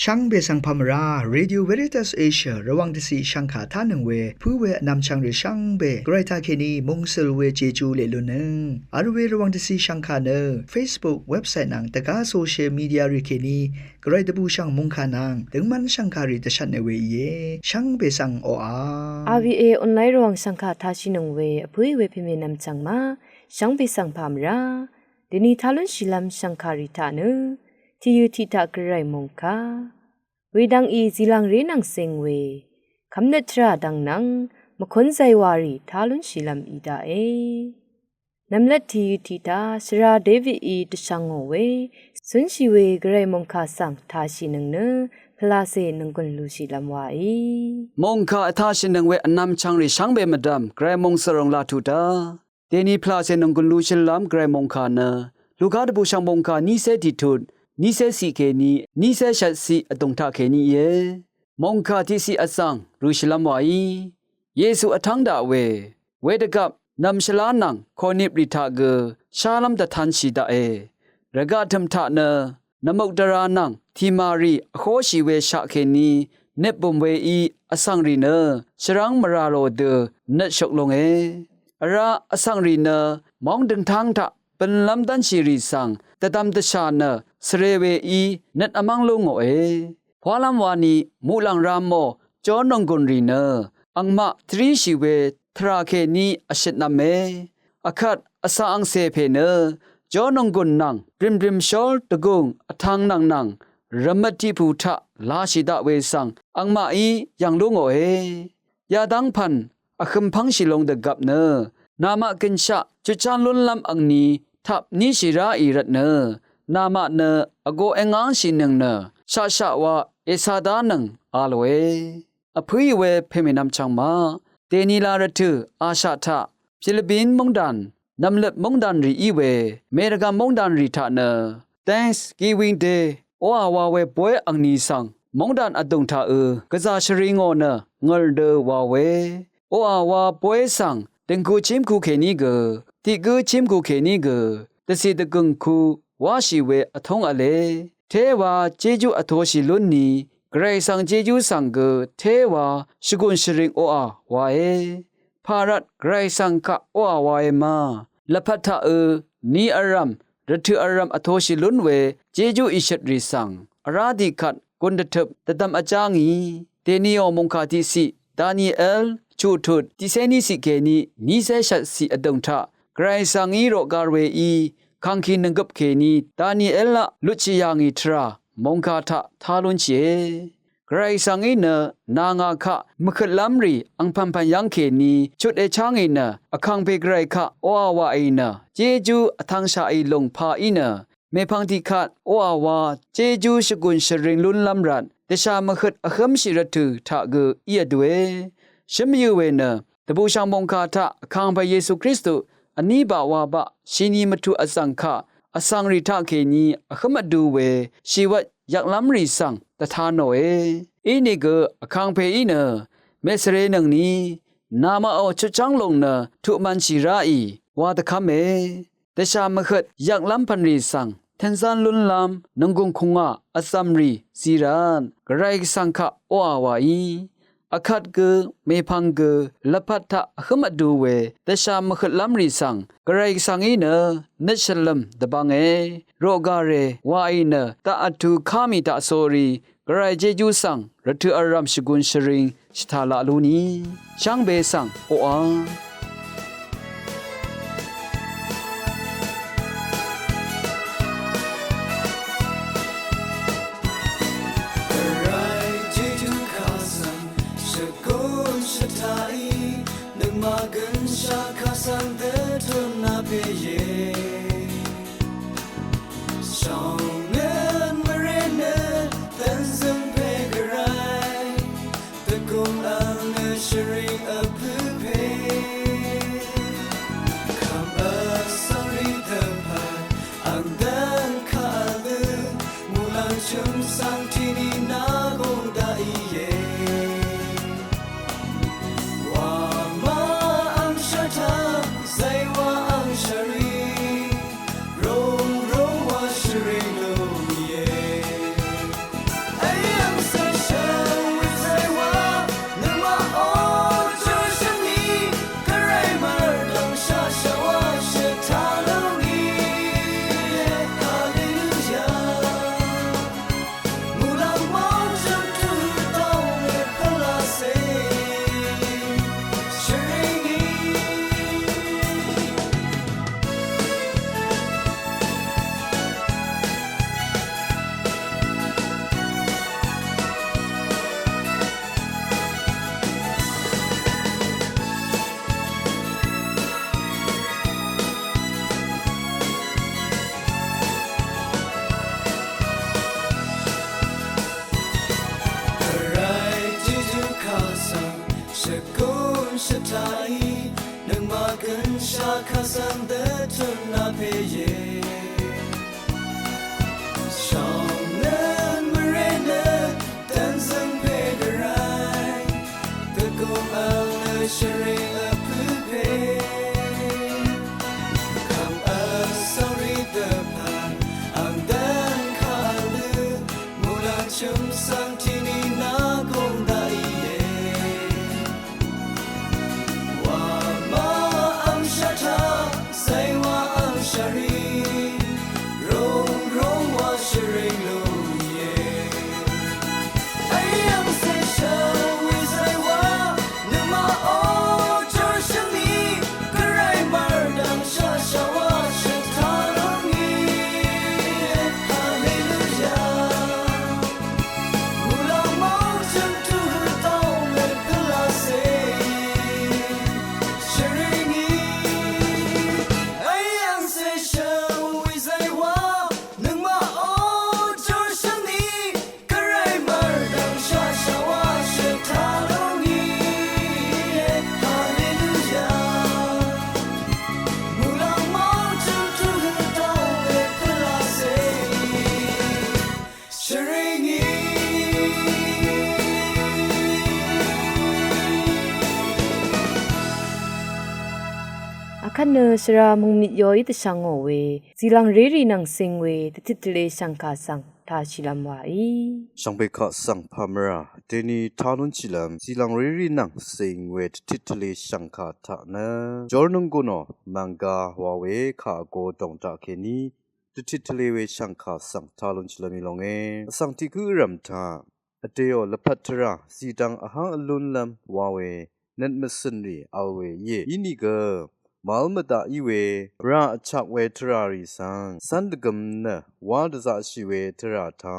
ช่างเบสังพามราเรดิโอเวริตัสเอเชียระวังที่สีช่างขาท่าหนึ่งเวผู้เวนำช่างหรือช่างเบไกรทาเคนีมงเซลเวเจจูเลลุนึงอาร์เวระวังที่สีช่างขาเนอ Facebook เว็บไซต์นังตะกาโซเชียลมีเดียริเคนีไกรตะบูช่างมงขานังถึงมันช่างขาริตชันในเวเยช่างเบสังโออา RVA ออนไลน์ระวังช่างขาท่าชินงเวผู้เวพิเมนำจังมาช่างเบสังพามราเดนีทาลุนชิลัมช่างขาริตาเนที่ยูทิตากระไรมงคาเวดังอีziลังเรนังเซงเวคำเนตราดังนังมะคนใจวารีทาลุนชิลัมอีดาเอนำเล็ดที่ยูทิตาสราเดวิดอีตชังโงเวสุนชีเวกระไรมงคาสังทาชินังเนพลาเซนังกุนลูชิลัมวาอีมงคาทาชินังเวนำช่างริช่างเบมดามกระมงสรงลาทุตาเดนีพลาเซนังกุนลูชิลัมกระมงคาเนลูกาดบูช่างมงคานิเซติทุดนิเซสีเคนีนิเซชัดสีอตงทาเคนีเยมงคาที่สีอสังรูชลัมวายเยซูอทังดาเวดกับนำชลานังคอนิบริทาเกชาลัมตะทันชีดาระกาธรรมทะเนนมกดารานังทีมารีโคชีเวชะเคนีเนบุมเวอีอสังรีเนชรังมราโรเดเนชกลงอราอสังรีเนมองดึงทางทะเป็นลำดันชีรีสังแต่ตามตชาเนสเรเวอีเน็ตอมังลุงพอลำวานีมูลังรามโมจอนงกุนรีเนอังมาทรีชีเวทราเคนีอชิตนาเมอคัดอสาอังเซเพเนจอนงกุนนังปริมปริมชอลตะกุงอทางนังรมติภูทะลาชิดาเวสังอังมาอียังลุงยาดังพันอคัมพังชิลงเดกับเนนามากินชะจุจานลุนลำอังนีทับนิชิราอีรัตเนนามาเนอโกเองางชินึงเนชาชาวาเอซาดานังอาลเวอภุยเวเพมินำชังมาเตนีลาระทึอาชาทะฟิลิปปินส์มงดันนำเล็บมงดันรีอีเวเมริกามงดันรีทะเน Thanksgiving Day โออาวาเวป่วยอังนีสังมงดันอดุงทากะซาชริงโอเนงอลเดวาเวโออาวาป่วยสังติงกูชิมคูเคนีเกติกูชิมคูเคนีเกตสิตะกุงคูวาชีเวอทงอเลเทวาเจจูอโทชิลุนนีไกรสังเจจูสังเกเทวาชกุนชริงโออาวาภารัตไกรสังกะโออาวามาละพัทธะนีอารัมรัทอารัมอโทชิลุนเวเจจูอิชตริสังอาราดิคัดกุนดทบตะตัมอาจางีเตนิโอมงคาติสิดานีเอลชูทุดติเซนิสิเกนีนิเซชัดสิอดงทะไกรสังอีโรกาเวอีคังคีนึงกับเคนีดานีเอลละลุชิยางีทรามงคาทะทาลุนเชไกรสังอีเนนางาคะมขลัมรีอังพันพันยังเคนีชุดเอชางอีเนอคังเปไกรคะโออาวาอีเนเจจูอทังชาอีลงพาอีเนเมพังติคัดโออาวาเจจูชกุนชริงลุนลัมรันเดชามขดอคัมชิรตุทะเกอียดเวชิมยูเวเนตบูชามงคาทะคังพระเยซูคริสต์อันนี้บาวาบะชินีมัทุอสังคะอสังริทาเคนีอขมดูเวชีวะยักลัมริสังตถาโนอีนี่ก็อคังเพอีเนเมสเรนังนี้นามาเอาชุจังลงเนทุมันชิราอีวาตะคเมเดชามขดยักลัมพันริสังเทนซันลุนลามนงกุงคงะอสัมรีซีรานกระไรสังคะโออาวาอีอคัดเกเมพังเกละพัทธะขมดูเวเดชามขลัมริสังกระไรสังอีเนเนชลัมดบังโรกาเรวาอีเนตาอัตุคามิตาโซรีกระไรเจจูสังรัตุอารัมชกุนชริงสทาลาลูนีช่างเบสังโออา คันเนสรามุงมิยอยตะชังโอเวซีลังเรรีนังซิงเวตติตเลสังคาสังทาชิลัมวาอีช่างเบคสังพามราเดนีทานุนชิลัมซีลังเรรีนังซิงเวตติตเลสังคาทานะจอร์นุงกุนอมังกาวาเวคาโกดงตาเคนีติตเลเวสังคาสังทานุนชิลามิลงเอสังติกุรัมทาอเตโอละพัทราสีดังอาหารลุนลัมวาเวนันมสนรีเอาเวเยอินิกမာလမတာဤဝေရာအချက်ဝဲထရာရီဆန်စန္ဒကမ်နဝါဒဇာရှိဝေထရာသာ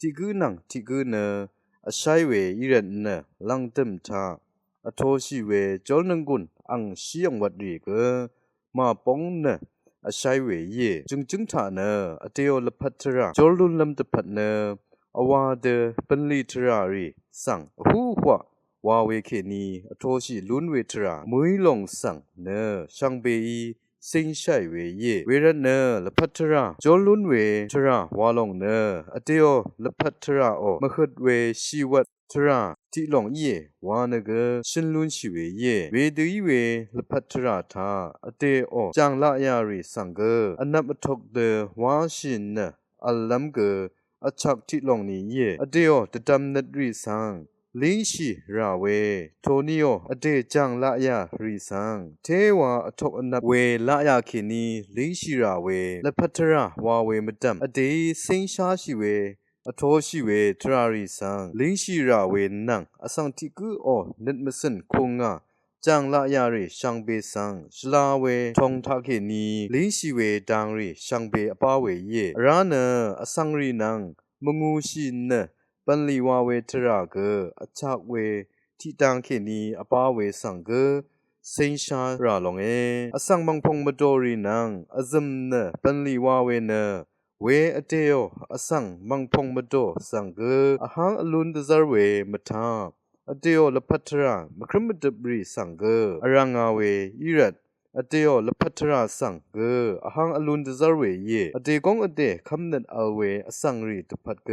တိကုနံတိကုနအဆိုင်ဝေဤရနလန်တမ်သာအထောရှိဝေကျောလနငွန်းအန်ရှိယံဝတ်ရီကမာပုံနအဆိုင်ဝေယေဂျုံဂျုံသာနအတေယောလဖတ်ထရာကျောလွန်လမ်တဖတ်နအဝါဒပန်လီထရာရီဆန်ဟူဟွာวาเวเคนีอโทชิลุนเวทรามุยลงสังเนช่างเบอีสิงชัยเวเยเวรเนละพัทราจอลุนเวทราวาลงเนอเตโอละพัทราโอมะขดเวชีวัตทราติลงเยวานเกชินลุนชิเวเยเวดุยเวละพัทราทาอเตโอจังละยาริสังเกอนับทกเดวาชินเนอัลลัมเกอชักติลงนี้เยอเตโอตะตัมนัดริสังลิงชีราเวโทนิโออเดจังละยาริสังเทวาอทกอนับเวละยาคินีลิงชีราเวละพัทราวาเวมตัมอเดสิงชาชิเวอโทชิเวทราริสังลิงชีราเวนังอสังติกุโอนัดมสันคงงาจังละยาริชังเบสังชลาเวทองทาเคนีลิงชีเวดังริชังเบอปาเวเยรานะอสังรินังมงูชินนะปันลีวาเวทราเกอชักเวที่ตังเขนีอปาเวสังเกสิงชาราลงเออสังบังพงมโดรีนังอซึมเนปันลีวาเวเนเวอเตโออสังบังพงมโดสังเกอหังอลุนดซาเวมทาอเตโอละพัทรามครมดบรีสังเกอรังอาเวอิรัดอเตโอละพัทราสังเกอหังอลุนดซาเวเยอเตกงอเตคำนัดอเวอสังรีตพัดเก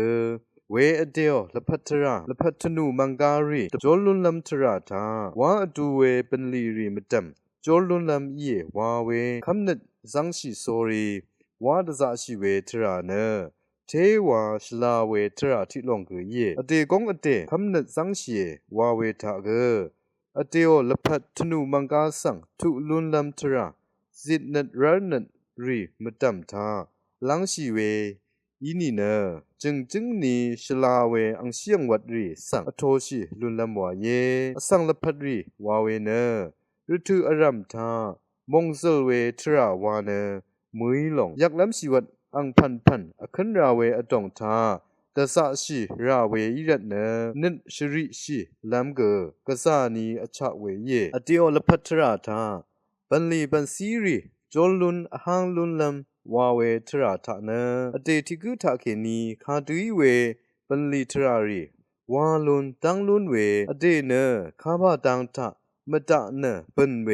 เวอเดียวละพัทราละพัทนูมังการีจอลุนลำทราธาวาอดูเวเป็นลีรีมตัมจอลุนลำเยวาเวคำนัดสังชิโซรีวาดซาชิเวทราเนเทวาชลาเวทราที่ลงคือเยอเตกงอเตคำนัดสังชีวาเวทาเกอเดียวละพัทนูมังกาสังทุลุนลำทราซิดนัดรันัดรีมตัมทาลังชีเวอีนี่เนจึงนี่ชลาเวอังเสียงวัดรีสังอโทชิลุนลำวาเยสังละพัดรีวาเวเนฤทุอารัมทามงเซลเวทราวาเนมุยหลงยักล้ำชีวัดอังพันอคันราเวอดงทาตะสะชีราเวอิรัตเนนินชริชีลัมเกกะสานีอชะเวเยอติโอละพัทราทาปันลีปันซีรีจอลุนอหังลุนลำวาเวทราทะเนอเตติกุทะเคนีคาตุยเวปันลีทรารีวาลุนตังลุนเวอเตเนคาบะตังทะมะตะเนปันเว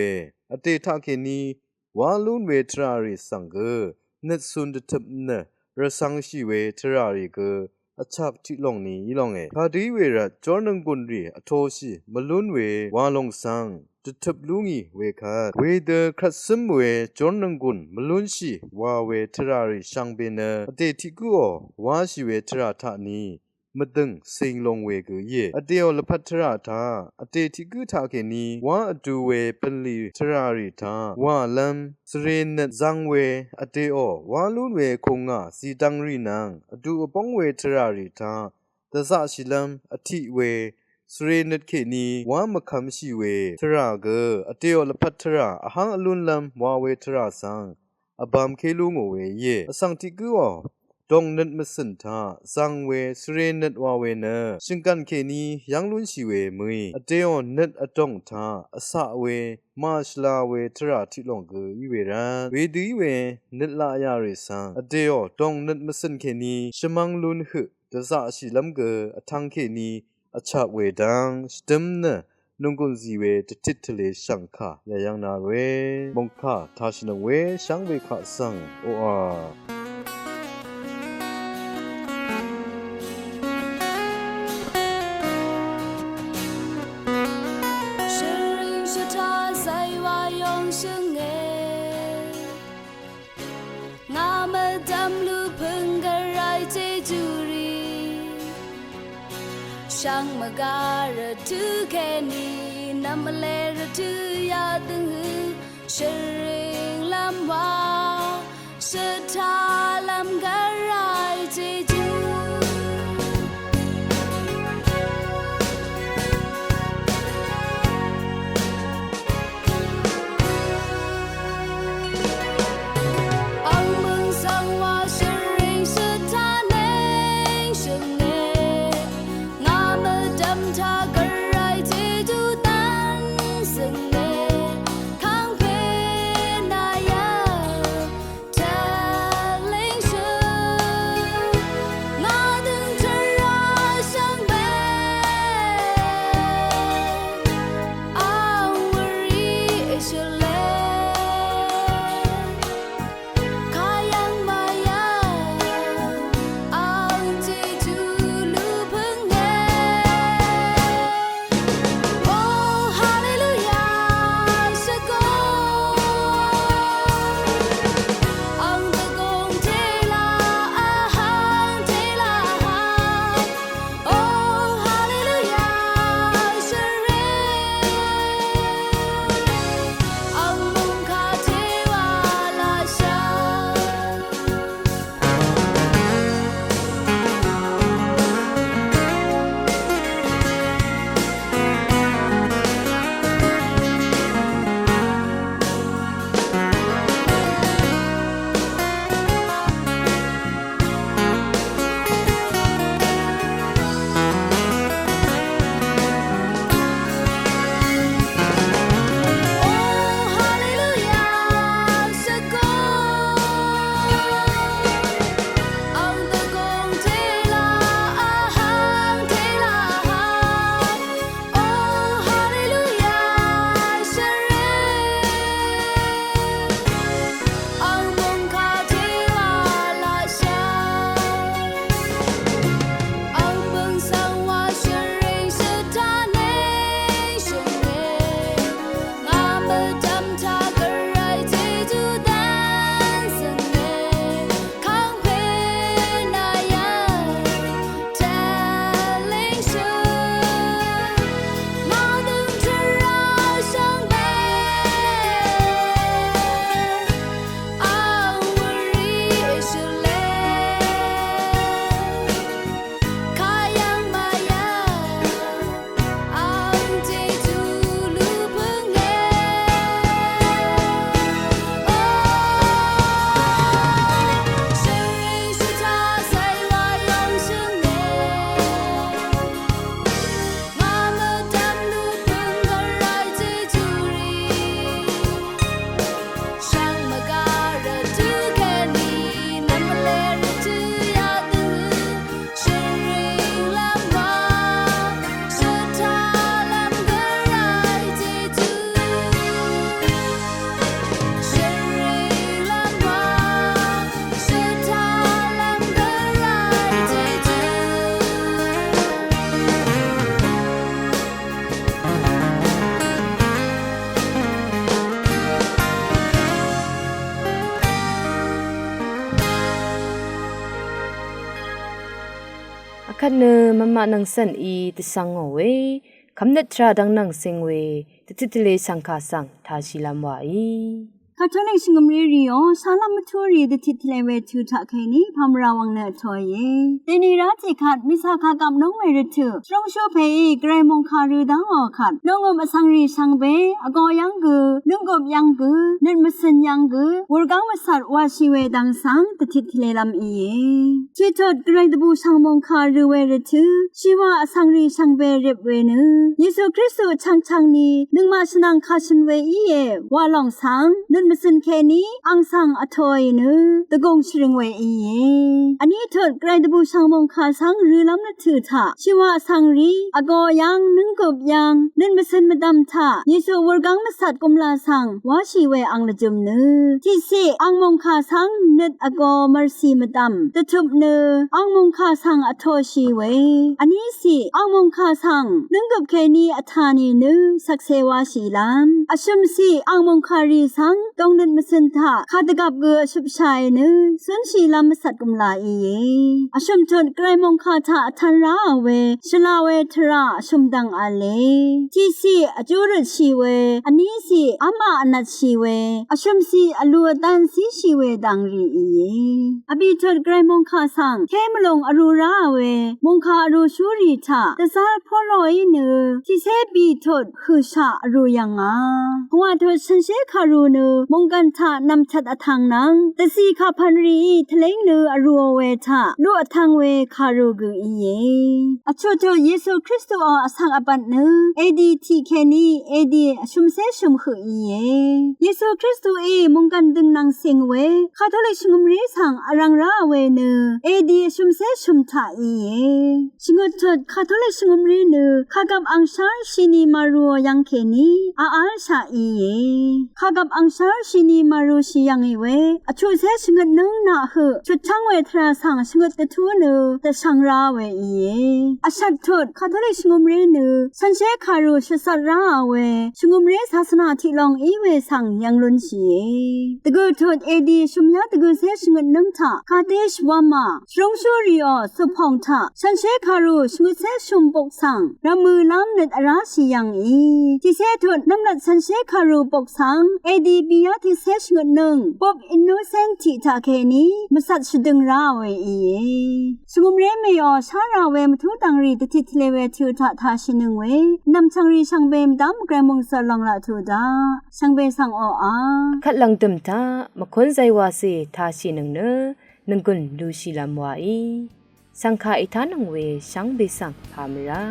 อเตทะเคนีวาลุนเวทรารีสังเกนัดสุนดะทเนรสังชีเวทรารีเกอชักทิลงนี้อีลงเอคาตุยเวระจอนังกุนรีอโทชิมะลุนเววาลงสังจะทับลุงีเวคาเวเดครัสซึมเวจอนนังกุนมลุนชีวาเวทราริชังเบเนอเตติกุโอวาชีเวทราทะนี မဒင်းစိန်လုံးဝဲကိုယေအတေောလဖတ်ထရာသာအတေတိကုထာကေနီဝါအတူဝဲပလီထရာရီသာဝါလမ်စရေနတ်ဇန်ဝဲအတေောဝါလူဝဲခုံငါစီတန်းရီနံအတူအပေါင်းဝဲထရာရီသာသဇရှိလမ်အတိဝဲစရေနတ်ခေနီဝါမခမ်ရှိဝဲထရာကအတေောလဖတ်ထရာအဟံအလွန်လမ်ဝါဝဲထရာဆန်အဘမ်ခေလူငိုဝဲယေအစံတိကူအောดองนัดมสินทาสังเวสเรนัดวาเวเนชิงกันเคนียังลุนชีเวมุยอเตออนนัดอดองทาอสะเวมาชลาเวทราทิลองเกอีเวรันเวดีเวนัดลายาริสังอเตอดองนัดมสินเคนีชมังลุนหึตะสะชิลัมเกอทังเคนีอชะเวดังสตึมเนนงกุนซีเวตติทะเลสังคายายังนาเวมงคาทาชนเวสังเวคะสังโออาช่างมาการะทุแค่นี้น้ำเลระทุยาตึงหือเชริงลำว่าสถาลำการายเจจู အခတ်နမမနန်းစန်ဤတဆန်းငဝေခမ်နက်ထရာဒန်းနန်းစင်ဝေတတိတလေစံခါဆန်သာရှိလမ်ဝါဤCatholic Singumri yo salamaturi the titleve to takeni pamrawang na toye. Deni rati kat misaka kam nong meritu. Strong show pay gremon karu dang o kat. Nongom asangri sangbe ago yangu nungom yangu nen masen yangu wurgang masat washiwe dang sang the titlelam iye. Chitot grade bu sangmon karu weritu. Shiwa asangri sangbe ripwenu. Yesu Christo chang chang ni nungma senang kasunwe iye walong sang Masan Kenny, Ang Sang Atoy nu, the Gong Shring Way Ye. Anita Grand Bu Sangmon Ka Sang Rulam na Tuta, Shiwa Sangri, Ago Yang, Nungop Yang, Nin Masan Madam Ta, Yesu Wurgang Masat Gumla Sang, Washi Way Ang Lajum nu. Tisi Ang Mong Ka Sang, Nit Ago Mercy Madam, the Tup nu, Ang Mong Ka Sang Atoshi Way. Anisi Ang Mong Ka Sang, Nungop Kenny Atani nu, Sakse Washi Lam, Ashum Si Ang Mong Kari Sang, Dong nen masen tha khadagap ge shup shai nu sun shi lam masat kum la ye asham thon krai mong kha tha athan ra we shla we thra shum dang a le chi si ajur shi we ani si ama anat shi we asham si alu tan si shi we dang ri ye abi thon krai mong kha sang ke malong aru ra we mong kha aru shu ri tha ta sa pho lo yi nu chi se bi thot khu sha aru yang a kwa thot san she kha ru nu Mongkan tha nam chat athang nang tasi kha phanri thleng nu aru we tha lu athang we kharu gu ye acho cho Yesu Christo asang apan nu ADT kheni AD shum se shum khu ye Yesu Christo mongkan ding nang sing we Catholic shum ri sang arang ra we nu AD shum se shum tha ye singot thot Catholic shum ri nu khagam angsar shini maru yang kheni a sha ye khagam angsar Shini maru siyang iwe achu se singat nung na hu chutang we thra sang singat the tu nu the sangra we ye asat thot Catholic singumre nu sanse kharu shasat ra we singumre sasana thilong iwe sang yanglun si the good thot edi shumya the good se singat nung tha kadesh wama strong shuri o supong tha sanse kharu singut se shumpok sang ramu lam net ara siyang I ti se thot namlat sanse kharu pok sang edi biya ti se shungat nung pop innocent ti ta ke ni masat shudung ra we ye sungum re me yo sha ra we mthu tang ri ti tle we thu tha tha shinung we nam chang ri sang be dam gramong sa long la thu da sang be sang o a ขัดลังตึมตามคนใจว่าสิทาชินึงเนนึงกุนดูชิลามวาอีสังขายทานังเวชังเบสังพามรา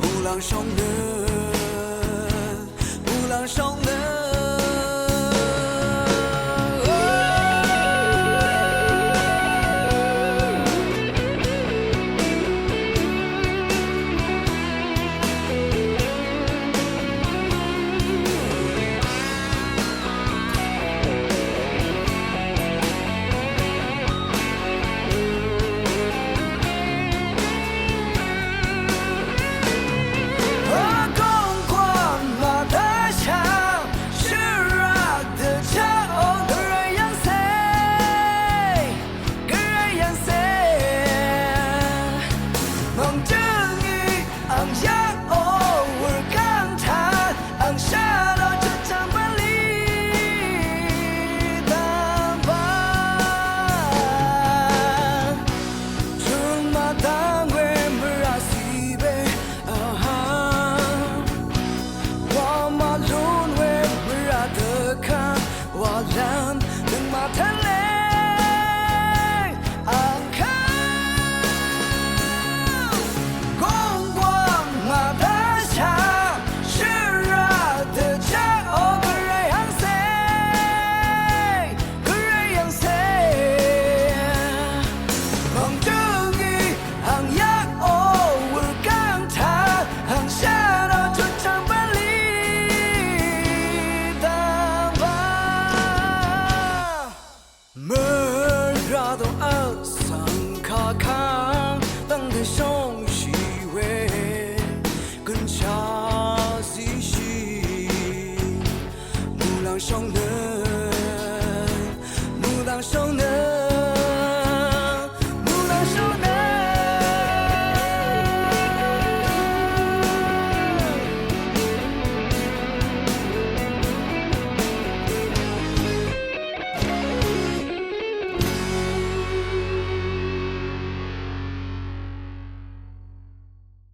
无浪双人，无浪双人。